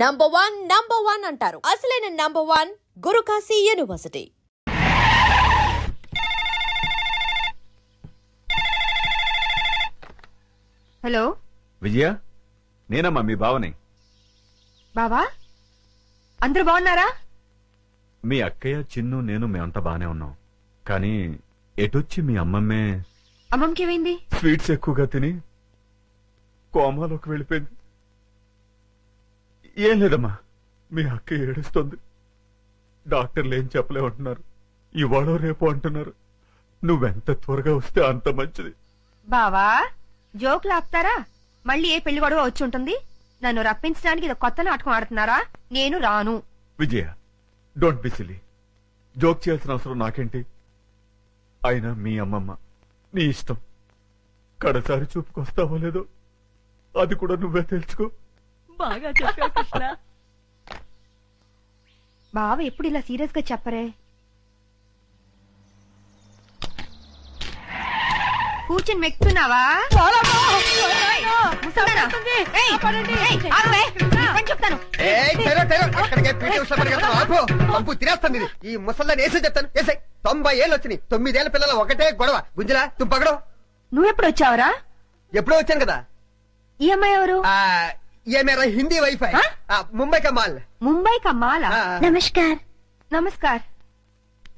Number one అంటారు. అసలైన number one Gurukashi university. Hello Vijaya, నేనమ్మా మీ బావని. బావా, అందరూ బాగున్నారా? మీ అక్కయ్య, చిన్ను, నేను మేమంతా బానే ఉన్నాం. కానీ ఎటొచ్చి మీ అమ్మమ్మే అమ్మమ్మకి ఏమైంది? స్వీట్స్ ఎక్కువగా తిని కోమాలోకి వెళ్ళిపోయింది. ఏం లేదమ్మా, మీ అక్క ఏడుస్తోంది. డాక్టర్లు ఏం చెప్పలేమంటున్నారు. ఇవాళ రేపు అంటున్నారు. నువ్వెంత త్వరగా వస్తే అంత మంచిది. బావా, జోకులు ఆపుతారా? మళ్ళీ ఏ పెళ్లి గొడవ వచ్చి ఉంటుంది. నన్ను రప్పించడానికి ఇది కొత్త నాటకం ఆడుతున్నారా? నేను రాను. విజయ, డోంట్ బి సిల్లీ. జోక్ చేయాల్సిన అవసరం నాకేంటి? అయినా మీ అమ్మమ్మ నీ ఇష్టం. కడసారి చూపుకొస్తావో లేదో అది కూడా నువ్వే తెలుసుకో. బాగా చెప్పావు కృష్ణ. బావ ఎప్పుడు ఇలా సీరియస్ గా చెప్పరే. కూర్చుని మెక్కుతున్నావా? చెప్తాను. తినేస్తాను. ఈ ముసల్దాన్ని వేసే చెప్తాను. వేసే 90 ఏళ్ళు వచ్చినాయి. 9 ఏళ్ల పిల్లలు ఒకటే గొడవ. గుంజలా తుంపగడం. నువ్వెప్పుడు వచ్చావురా? ఎప్పుడో వచ్చాను కదా. ఈ అమ్మాయి ఎవరు? ये मेरा हिंदी वाइफ है. मुंबई का माल. ముంబై కా మాల. నమస్కార్. నమస్కార్.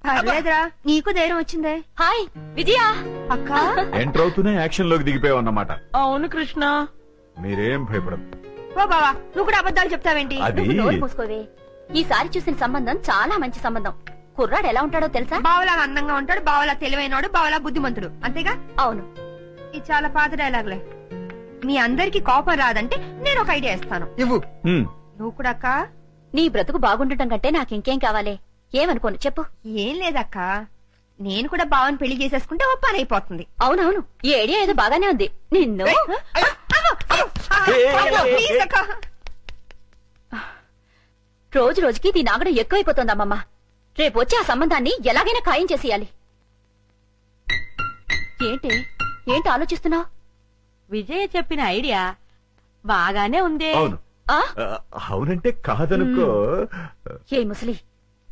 పర్లేదురా, నీకు ధైర్యం వచ్చిందే. హాయ్ విజయ. అక్క, ఎంటర్ అవుతూనే యాక్షన్ లోకి దిగిపోయావన్నమాట. అవును కృష్ణ. మీరేం భయపడదు. ఓ బావా, నువ్వు కూడా అబద్ధాలు చెప్తావేంటి? అది నువ్వు నోరు మూసుకోవే. ఈసారి చూసిన సంబంధం చాలా మంచి సంబంధం. కుర్రాడు ఎలా ఉంటాడో తెలుసా? బావలా అందంగా ఉంటాడు, బావలా తెలివైనడు, బావలా బుద్ధిమంతుడు. అంతేగా? అవును. ఇది చాలా పాత డైలాగులే. మీ అందరికి కోపం రాదంటే నేను ఒక ఐడియా ఇస్తాను. ఇవ్వు. నువ్వు కూడా అక్క. నీ బ్రతుకు బాగుండటం కంటే నాకింకేం కావాలే? ఏమనుకోను చెప్పు. ఏం లేదక్క, నేను కూడా బావని పెళ్లి చేసేసుకుంటే ఓ పని అయిపోతుంది. అవునవును, ఈ ఐడియా ఏదో బాగానే ఉంది. నిన్ను ప్లీజ్ అక్క. రోజు రోజుకి దీని ఆగడం ఎక్కువైపోతుంది అమ్మమ్మ. రేపు వచ్చి ఆ సంబంధాన్ని ఎలాగైనా ఖాయం చేసేయాలి. ఏంటి ఆలోచిస్తున్నావు? విజయ చెప్పిన ఐడియా బాగానే ఉందే. అవును. అవునంటే కాదనుకో. ఏ ముసలి,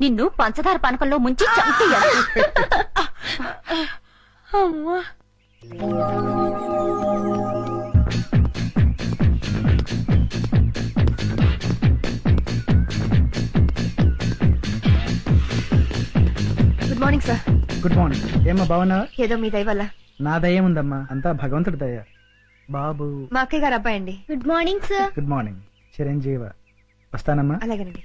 నిన్ను పంచదార పానకంలో ముంచి చంపేయాలి. అమ్మా. Good morning sir. Good morning. ఏమ్మా బాగున్నా? ఏదో మీ దయ వల్ల. నా దయ ఉందమ్మా, అంతా భగవంతుడి దయ. బాబు మా అక్కయ్య గారు అబ్బాయి అండి. Good morning sir. Good morning. చిరంజీవ. వస్తానమ్మా. అలాగేనండి.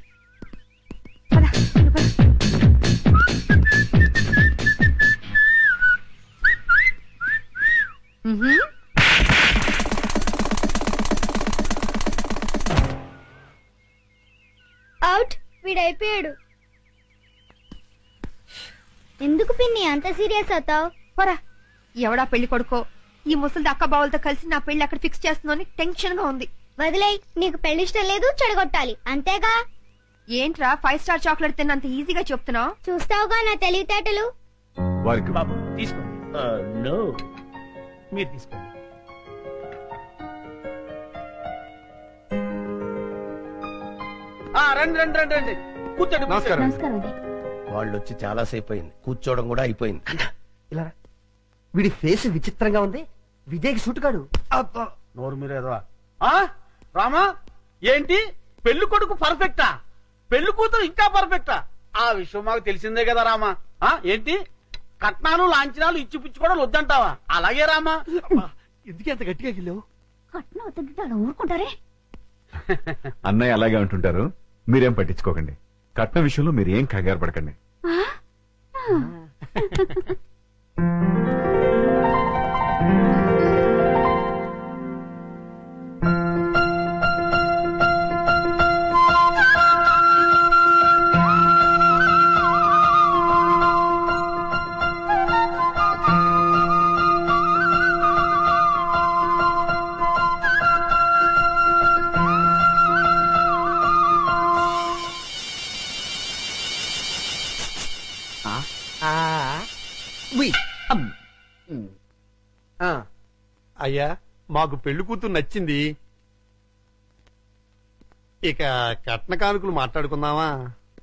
అవుట్. వీడైపోయాడు. ఎందుకు పిన్ని అంత సీరియస్ అవుతావు? పోరా. ఎవడా పెళ్లి కొడుకో ఈ ముసలిది అక్క బావులతో కలిసి నా పెళ్లి అక్కడ ఫిక్స్ చేస్తుందని టెన్షన్ గా ఉంది. వదిలేయ్, నీకు పెళ్లి ఇష్టం లేదు, చెడగొట్టాలి అంతేగా. ఏంట్రా 5 స్టార్ చాక్లెట్ తిన్నంత ఈజీగా చెప్తున్నావు? చూస్తావుగా నా తెలివితేటలు. వారికి బాబు తీసుకోండి. నో, మీరు తీసుకోండి. రండి రండి రండి రండి, కూర్చోండి. నమస్కారం. నమస్కారం అండి. వాళ్ళు వచ్చి చాలా సేపు అయింది, కూర్చోవడం కూడా అయిపోయింది. ఇలా వీడి ఫేస్ విచిత్రంగా ఉంది. విజయ్కి సూట్ కాడు. నోరు మీరేదో. రామా, ఏంటి పెళ్లి కొడుకు పర్ఫెక్టా? పెళ్లి కూతురు ఇంకా పర్ఫెక్టా? ఆ విషయం మాకు తెలిసిందే కదా రామా. ఏంటి కట్నాలు లాంఛనాలు ఇచ్చి పుచ్చుకోవడం వద్దంటావా? అలాగే రామా. ఎందుకు ఎంత గట్టిగా గిల్లావు? కట్నం వద్దంటే అలా ఊరుకుంటారే. అన్నయ్య అలాగే అంటుంటారు, మీరేం పట్టించుకోకండి. కట్నం విషయంలో మీరు ఏం కంగారు పడకండి. అయ్యా, మాకు పెళ్లి కూతురు నచ్చింది. ఇక కట్న కానుకలు మాట్లాడుకుందామా?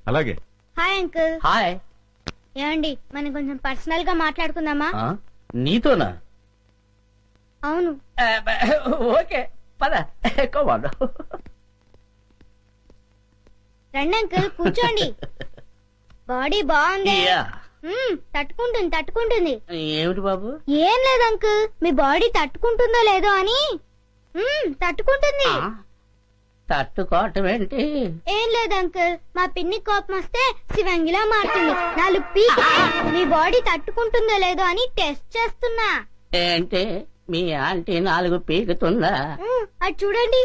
అలాగే. Hi uncle. హాయ్. ఏమండి మనం కొంచెం పర్సనల్ గా మాట్లాడుకుందామా? నీతోనా? అవును. ఓకే పద. రండి అంకుల్ కూర్చోండి. బాడీ బాగుంది. తట్టుకుంటుంది. ఏమిటి బాబు? ఏం లేదు అంకుల్, మీ బాడీ తట్టుకుంటుందో లేదో అని. తట్టుకుంటుంది. తట్టుకోవటం ఏంటి? ఏం లేదు అంకుల్, మా పిన్ని కోపం వస్తే శివంగిలా మారుతుంది. 4 పీక్. మీ బాడీ తట్టుకుంటుందో లేదో అని టెస్ట్ చేస్తున్నా. ఏంటి మీ ఆంటీ 4 పీకుతుందా? అది చూడండి.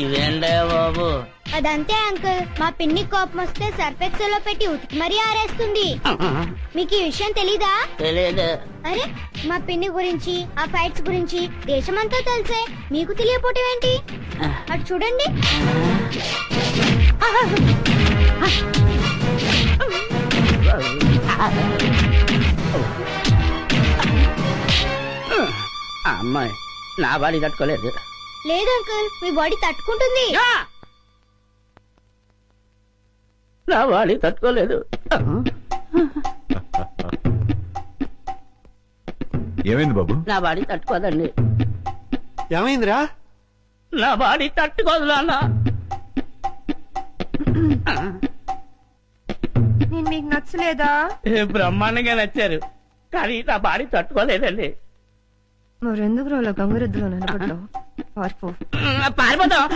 ఇదేండే బాబు? అదంతే అంకుల్, మా పిన్ని కోపం వస్తే సర్ఫెక్సల్ లో పెట్టి ఉతికి మరీ ఆరేస్తుంది. మీకు ఈ విషయం తెలీదా? తెలియదు. అరే, మా పిన్ని గురించి ఆ ఫైట్స్ గురించి దేశమంతా తెలిసే మీకు తెలియపోవటం ఏంటి? అటు చూడండి. అమ్మాయి నా బాడీ తట్టుకోలేదు. లేదు అంకుల్, మీ బాడీ తట్టుకుంటుంది. నా బాడీ తట్టుకోలేదు. ఏమైంది బాబు? నా బాడీ తట్టుకోదండి. ఏమైందిరా? నా బాడీ తట్టుకోదు నాన్న. నేను మీకు నచ్చలేదా? బ్రహ్మాండంగా నచ్చారు, కానీ నా బాడీ తట్టుకోలేదండి. మరెందుకు రోజులో గంగురెద్దులో నిలబడ్డావు? పారిపోతాం.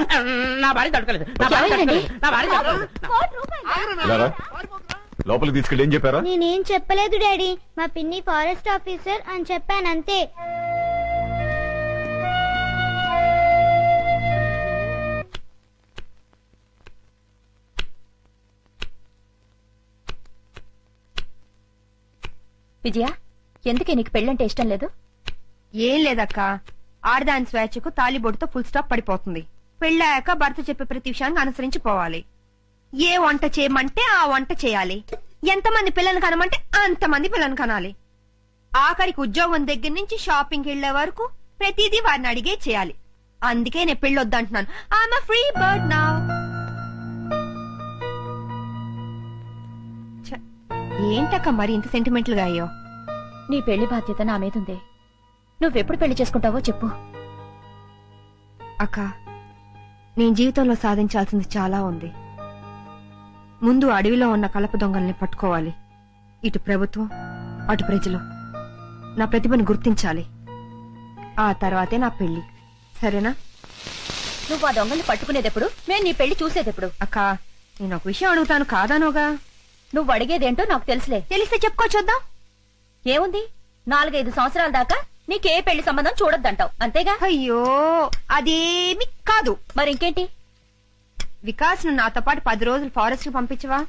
నా బాడీ తట్టుకోలేదు. నా బాడీ తట్టుకోలేదు. నా బాడీ తట్టుకోలేదు. ఇలా రా. లోపలికి తీసుకెళ్ళి ఏం చెప్పారా? నేనేం చెప్పలేదు డాడీ, మా పిన్ని ఫారెస్ట్ ఆఫీసర్ అని చెప్పానంతే. విజయ, ఎందుకే నీకు పెళ్ళంటే ఇష్టం లేదు? ఏం లేదక్క, ఆడదాని స్వేచ్ఛకు తాలిబొట్టుతో ఫుల్ స్టాప్ పడిపోతుంది. పెళ్ళాక భర్త చెప్పే ప్రతి విషయాన్ని అనుసరించి పోవాలి. ఏ వంట చేయమంటే ఆ వంట చేయాలి. ఎంతమంది పిల్లల్ని కనమంటే అంతమంది పిల్లల్ని కనాలి. ఆఖరికి ఉద్యోగం దగ్గర నుంచి షాపింగ్కి వెళ్లే వరకు ప్రతిదీ వారిని అడిగే చేయాలి. అందుకే నేను పెళ్ళొద్దంటున్నాను. I'm a free bird now. ఏంటక్క మరి ఇంత సెంటిమెంటల్ గా అయ్యో? నీ పెళ్లి బాధ్యత నా మీదుంది. నువ్వెప్పుడు పెళ్లి చేసుకుంటావో చెప్పు. అక్క, నేను జీవితంలో సాధించాల్సింది చాలా ఉంది. ముందు అడవిలో ఉన్న కలప దొంగల్ని పట్టుకోవాలి. ఇటు ప్రభుత్వం, అటు ప్రజలు నా ప్రతిభను గుర్తించాలి. ఆ తర్వాతే నా పెళ్లి. సరేనా? నువ్వు ఆ దొంగల్ని పట్టుకునేదెప్పుడు, మేము నీ పెళ్లి చూసేదెప్పుడు? అక్క, నేను ఒక విషయం అడుగుతాను, కాదానోగా? నువ్వు అడిగేదేంటో నాకు తెలుసులే. తెలిస్తే చెప్పుకో చూద్దాం. ఏముంది, 4-5 సంవత్సరాల దాకా నీకే పెళ్లి సంబంధం చూడొద్దంటావు, అంతేగా? అయ్యో, అదేమి కాదు. మరింకేంటి? వికాస్ ను నాతో పాటు 10 రోజులు ఫారెస్ట్ కి పంపించవా?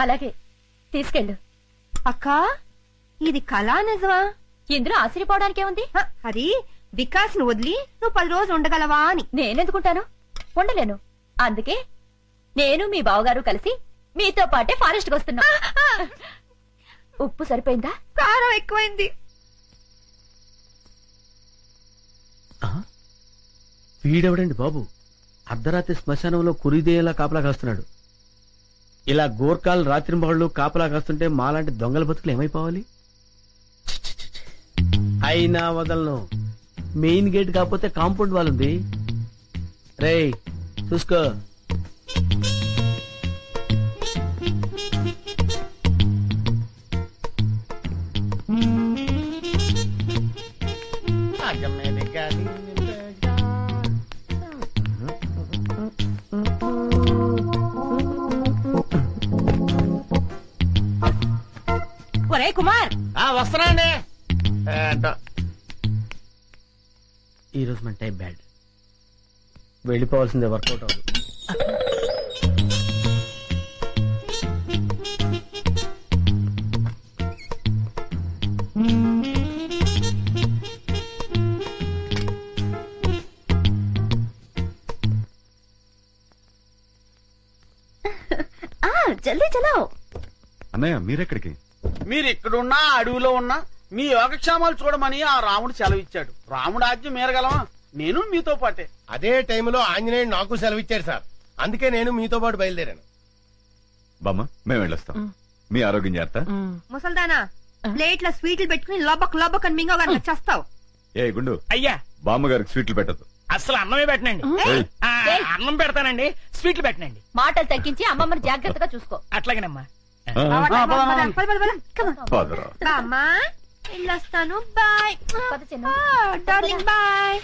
అలాగే, తీసుకెళ్ళు. అక్క, ఇది కళా నిజమా? ఇందులో ఆశ్చర్యపోవడానికేముంది? అది వికాస్ ను వదిలి నువ్వు 10 రోజులు ఉండగలవా అని. నేనెందుకుంటాను? ఉండలేను. అందుకే నేను మీ బావగారు కలిసి మీతో పాటే ఫారెస్ట్ కి వస్తున్నా. ఉప్పు సరిపోయిందా? కారం ఎక్కువైంది. వీడెవడండి బాబు? అర్ధరాత్రి శ్మశానంలో కురిదేలా కాపలా కాస్తున్నాడు. ఇలా గోర్ఖాలు రాత్రింబహళ్ళు కాపలా కాస్తుంటే మాలాంటి దొంగల బతుకులు ఏమైపోవాలి? ఛ్ ఛ్ ఛ్ ఛ్. అయినా వదలను. మెయిన్ గేట్ కాకపోతే కాంపౌండ్ వాల్ ఉంది. రేయ్ చూసుకో. ఒరే కుమార్, వస్తున్నాండి. ఈ రోజు మన టైం బ్యాడ్. వెళ్ళిపోవాల్సిందే, వర్కౌట్ అవ్వదు. జల్దీ చలో. అన్నయ్య అన్నయ్య మీరెక్కడికి? మీరు ఇక్కడున్నా అడవిలో ఉన్నా మీ యోగక్షేమాలు చూడమని ఆ రాముడు సెలవిచ్చాడు. రాముడు ఆజ్ఞ మీరగలమా? నేను మీతో పాటే. అదే టైంలో ఆంజనేయుడు నాకు సెలవిచ్చారు సార్. అందుకే నేను మీతో పాటు బయలుదేరాను. బామ్మ మేము వెళ్ళొస్తాం. మీ ఆరోగ్యం జాగ్రత్త. ముసల్దానా ప్లేట్ల స్వీట్లు పెట్టుకుని లబ్బక్ లబ్బక్ అని మింగో గనక చేస్తావు. ఏ గుండు, అయ్యా బామ్మగారికి స్వీట్లు పెట్టద్దు. అసలు అన్నమే పెట్టనండి. ఏయ్, ఆ, అన్నం పెడతానండి, స్వీట్లు పెట్టనండి. మాటలు తగ్గించి అమ్మమ్మని జాగ్రత్తగా చూసుకో. అట్లాగేనమ్మా. పదరా. బామ్మా వెళ్ళొస్తాను. బాయ్ పద చిన్న. Darling bye.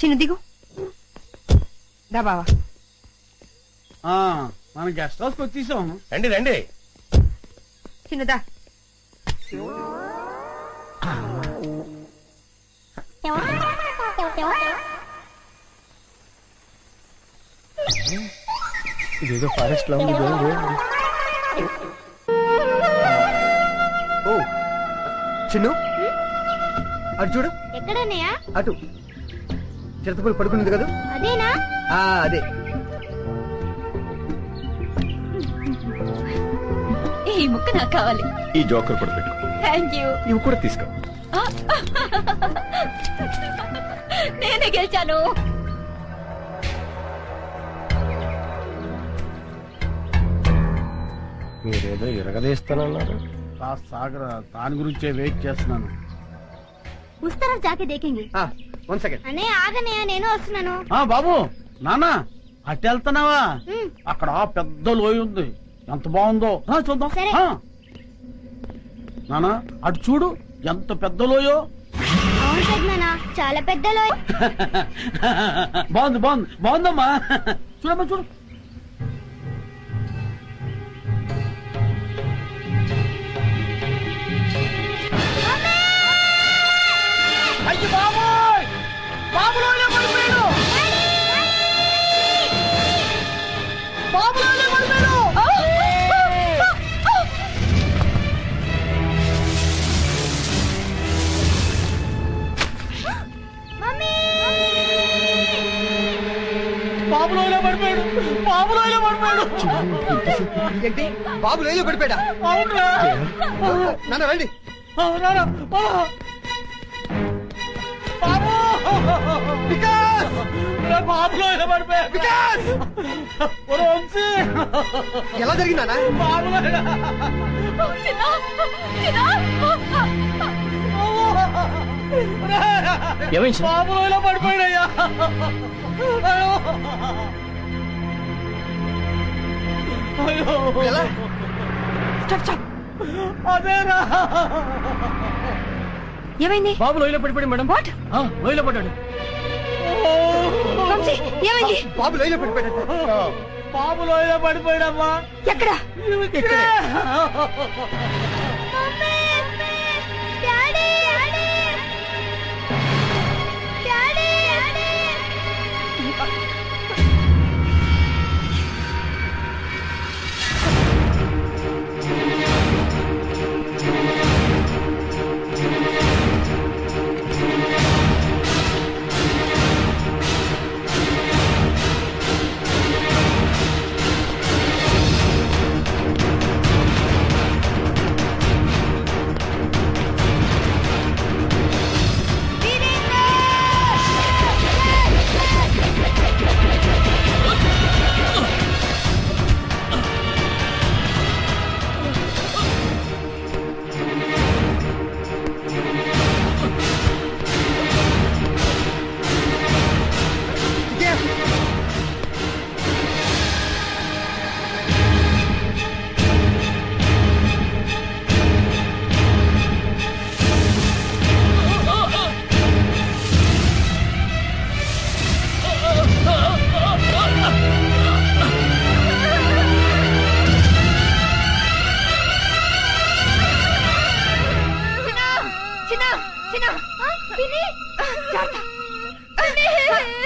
చిన్న దిగు దా బావా. మన గెస్ట్ హౌస్ వచ్చేసాం. రండి రండి. చిన్నదా ఇదేదో ఫారెస్ట్ లో ఉంది. ఓ చిన్ను అటు చూడు. ఎక్కడన్నయ్య? అటు చిరతపులు పడుకున్నది కదా. అదేనా? అదే. ఈ ముక్క నాకు కావాలి. ఈ జోకర్ కూడా పెట్టు. Thank you. ఇవి కూడా తీసుకో. నేనే గెలిచాను. మీరేదో ఇరగదీస్తానన్నారు. కాస్త సాగర, దాని గురించే వెయిట్ చేస్తున్నాను. ఉస్ తరఫ్ జాకే దేఖేంగే. 1 సెకండ్. అన్నయ్య ఆగన్నయ్య, నేను వస్తున్నాను. బాబు నాన్న అటు వెళ్తున్నావా? ఉమ్. అక్కడ పెద్ద లోయ ఉంది, ఎంత బాగుందో. చూద్దాం. సరే. నానా అటు చూడు, ఎంత పెద్ద లోయో. అవును పెద్దనాన్న, చాలా పెద్ద లోయ. బాగుందమ్మా. చూడమ్మా చూడు. అయ్యి బాబోయ్, బాబు లోయలో పడిపోయాడు. బాబు లోయలో పడిపోయాడు. బాబు లోయలో పడిపోయాడు. బాబు లోయలో పడిపోయాడు. ఏంటి బాబు లేలో పడిపోయాడా? అవునా? నాన్న రండి. అవునా? బాబు వికాస్, బాబు లోయలో పడిపోయాడు. వికాస్, వంశీ, ఎలా జరిగిందా? బాబు లోయలో. ఏమైంది? బాబు లోయలో పడిపోయాడయ్యా. ఎలా? అదేనా? ఏమైంది? బాబు లోయలో పడిపోయాడు మేడం. వాట్? లోయలో పడ్డాడు. వంశీ, ఏమైంది? బాబు లేలో పడిపోయాడా? బాబు లోయలో పడిపోయాడమ్మా. ఎక్కడ? ఇక్కడే. డాడీ డాడీ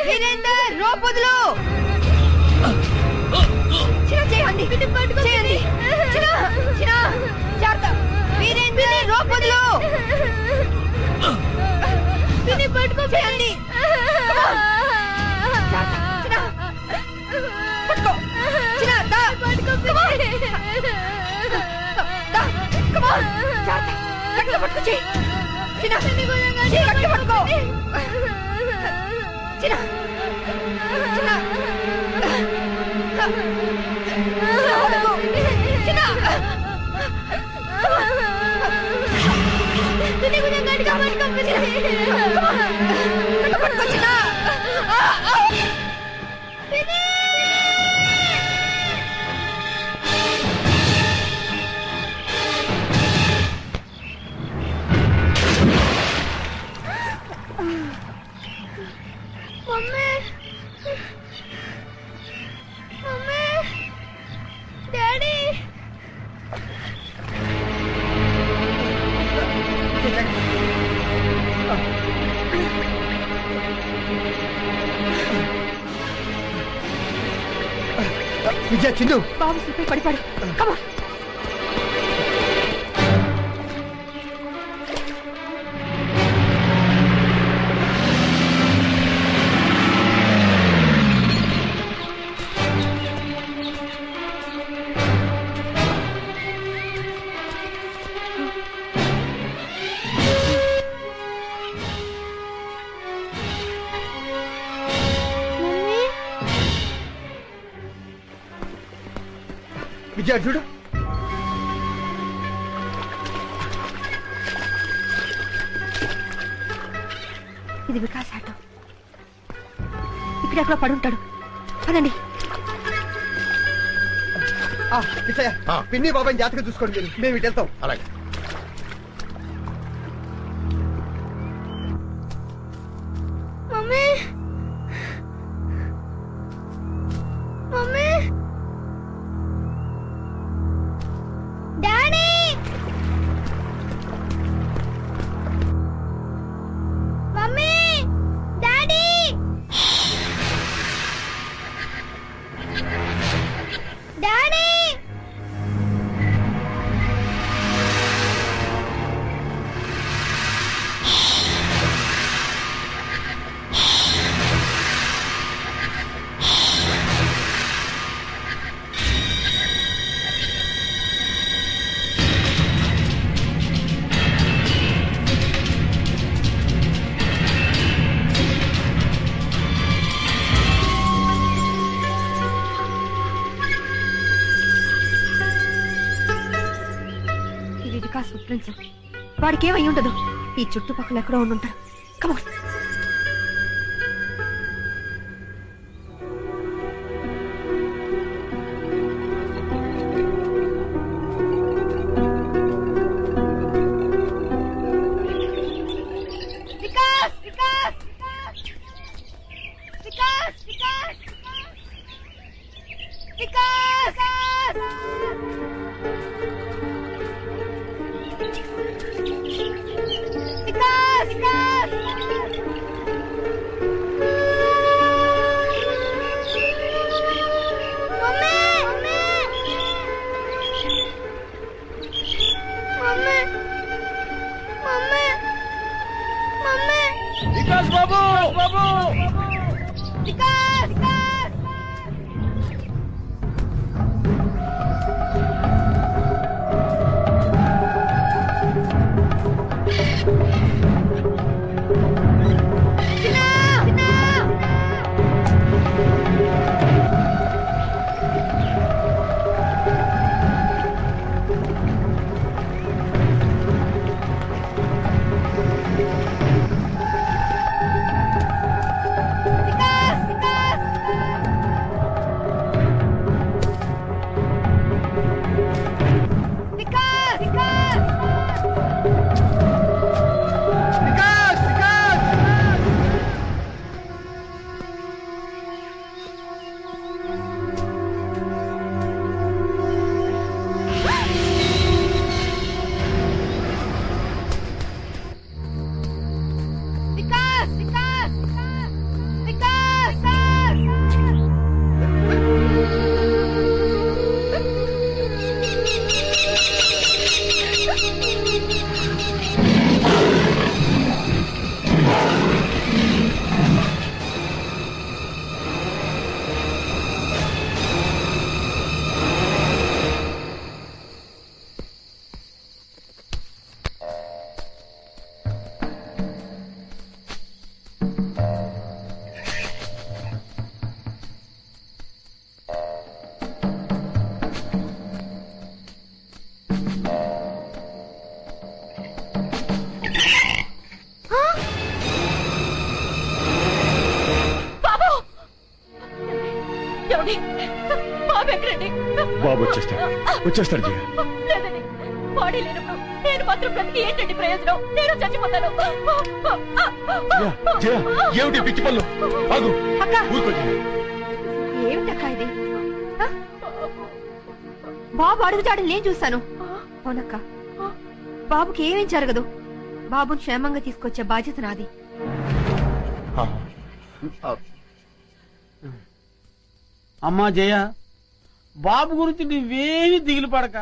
వీరేందర్, రోప్ వదులు. చిన్న చేయి రండి చేయండి చిన్న చిన్న జాగ్రత్త వీరేంద్ర రోపదులు పిన్ని పట్టుకో చేయండి పట్టుకో చిన్న దా పట్టుకో దా కమ్ ఆన్ జాగ్రత్త గట్టిగా పట్టుకో చేయి చిన్న చేయి గట్టిగా పట్టుకో చిన్న చిన్న మమ్మీ మమ్మీ డాడీ విజయ చిందు బాబు స్లిప్ పడిపాడు కమా విజయ చూడు ఇది వికాస్ ఆటో ఇక్కడెక్కడ పడుంటాడు పదండి విజయ పిన్ని బాబాయ్ జాతకం చూసుకోండి మీరు మేము ఇటు వెళ్తాం. అలాగే mummy mummy daddy mummy daddy daddy ఇది వికాస్ ఫుట్ ప్రింట్స్ వాడికి ఏమై ఉండదు ఈ చుట్టుపక్కల ఎక్కడో ఉండుంటాడు కమా Vikas Vikas Vikas Vikas Vikas Vikas Vikas mummy mummy mummy mummy Vikas బాబు బాబు వికాస్ వికాస్ చిన్న చిన్న వికాస్ వికాస్ బాబు వచ్చేస్తాడు జయ. లేదండి, బాడీ లేనప్పుడు నేను మాత్రం బ్రతికి ఏంటండి ప్రయోజనం? నేను చచ్చిపోతాను. జయ, ఏమిటి పిచ్చి పనులు? ఆగు, అక్క ఊరుకో జయ. ఏమిటక్క ఇది? ఆ? బాబు అడుగుజాడని నేను చూశాను. అవునక్క, బాబుకి ఏమేం జరగదు. బాబుని క్షేమంగా తీసుకొచ్చే బాధ్యత నాది. అమ్మా జయ, బాబు గురించి నువ్వేమీ దిగులు పడక.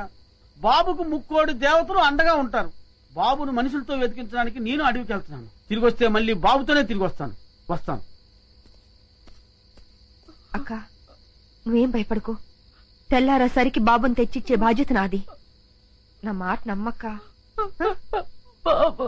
బాబుకు ముక్కోడి దేవతలు అండగా ఉంటారు. బాబును మనుషులతో వెతికించడానికి నేను అడవికి వెళ్తున్నాను. తిరిగి వస్తే మళ్ళీ బాబుతోనే తిరిగి వస్తాను. అక్క నువ్వేం భయపడకు. తెల్లారేసరికి బాబుని తెచ్చిచ్చే బాధ్యత నాది. నా మాట నమ్మక్క. బాబు